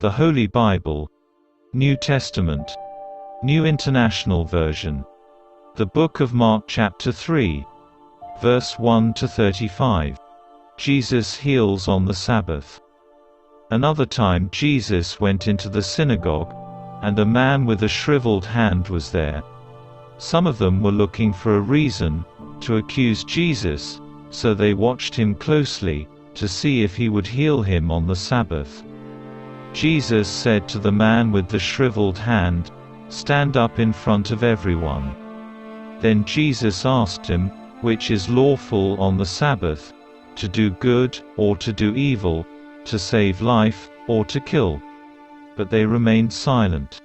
The Holy Bible, New Testament, New International Version. The Book of Mark chapter 3, verse 1 to 35. Jesus heals on the Sabbath. Another time Jesus went into the synagogue, and a man with a shriveled hand was there. Some of them were looking for a reason to accuse Jesus, so they watched him closely, to see if he would heal him on the Sabbath. Jesus said to the man with the shriveled hand, "Stand up in front of everyone." Then Jesus asked him, "Which is lawful on the Sabbath, to do good, or to do evil, to save life, or to kill?" But they remained silent.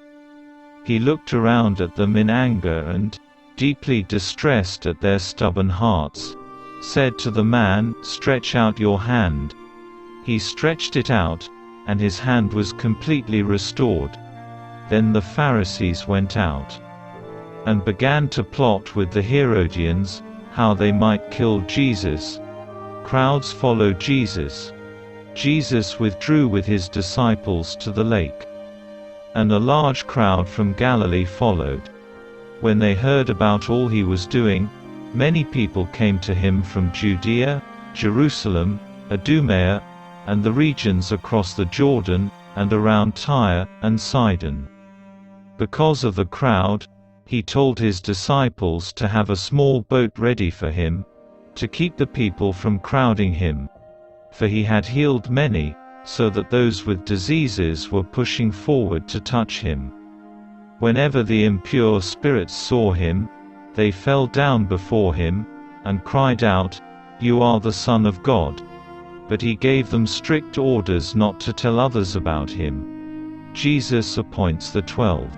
He looked around at them in anger and, deeply distressed at their stubborn hearts, said to the man, "Stretch out your hand." He stretched it out, and his hand was completely restored. Then the Pharisees went out and began to plot with the Herodians, how they might kill Jesus. Crowds followed Jesus. Jesus withdrew with his disciples to the lake, and a large crowd from Galilee followed. When they heard about all he was doing, many people came to him from Judea, Jerusalem, Idumea, and the regions across the Jordan, and around Tyre and Sidon. Because of the crowd, he told his disciples to have a small boat ready for him, to keep the people from crowding him. For he had healed many, so that those with diseases were pushing forward to touch him. Whenever the impure spirits saw him, they fell down before him, and cried out, "You are the Son of God." But he gave them strict orders not to tell others about him. Jesus appoints the 12.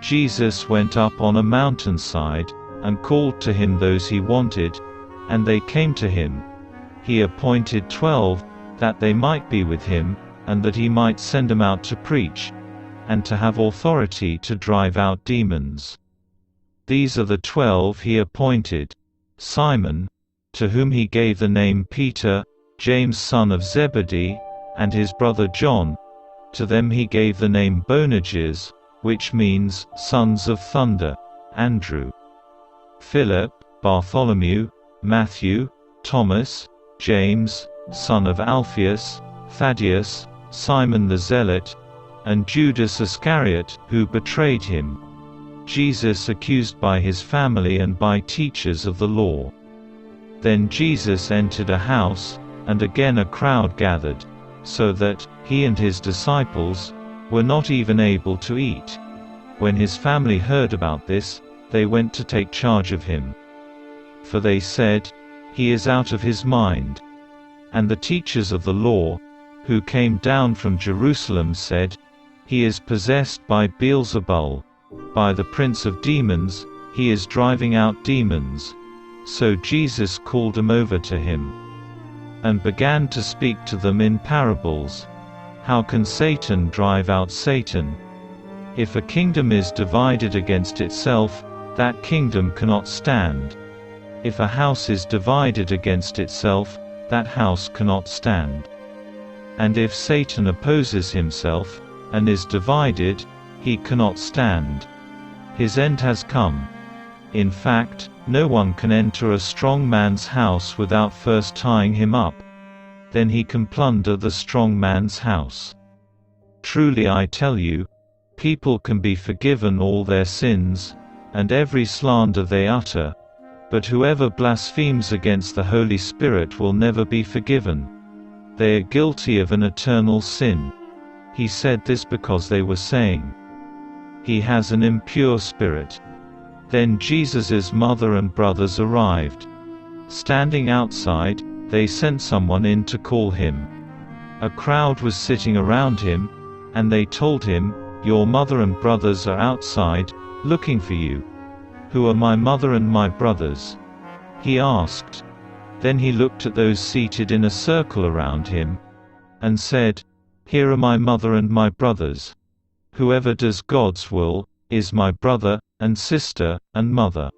Jesus went up on a mountainside, and called to him those he wanted, and they came to him. He appointed 12, that they might be with him, and that he might send them out to preach, and to have authority to drive out demons. These are the 12 he appointed: Simon, to whom he gave the name Peter, James son of Zebedee, and his brother John. To them he gave the name Boanerges, which means sons of thunder, Andrew, Philip, Bartholomew, Matthew, Thomas, James, son of Alphaeus, Thaddeus, Simon the Zealot, and Judas Iscariot, who betrayed him. Jesus accused by his family and by teachers of the law. Then Jesus entered a house, and again a crowd gathered, so that he and his disciples were not even able to eat. When his family heard about this, they went to take charge of him. For they said, "He is out of his mind." And the teachers of the law, who came down from Jerusalem, said, "He is possessed by Beelzebul. By the prince of demons, he is driving out demons." So Jesus called them over to him, and began to speak to them in parables. "How can Satan drive out Satan? If a kingdom is divided against itself, that kingdom cannot stand. If a house is divided against itself, that house cannot stand. And if Satan opposes himself, and is divided, he cannot stand. His end has come. In fact, no one can enter a strong man's house without first tying him up. Then he can plunder the strong man's house. Truly I tell you, people can be forgiven all their sins, and every slander they utter, but whoever blasphemes against the Holy Spirit will never be forgiven. They are guilty of an eternal sin." He said this because they were saying, "He has an impure spirit." Then Jesus' mother and brothers arrived. Standing outside, they sent someone in to call him. A crowd was sitting around him, and they told him, "Your mother and brothers are outside, looking for you." "Who are my mother and my brothers?" he asked. Then he looked at those seated in a circle around him, and said, "Here are my mother and my brothers. Whoever does God's will, is my brother, and sister, and mother."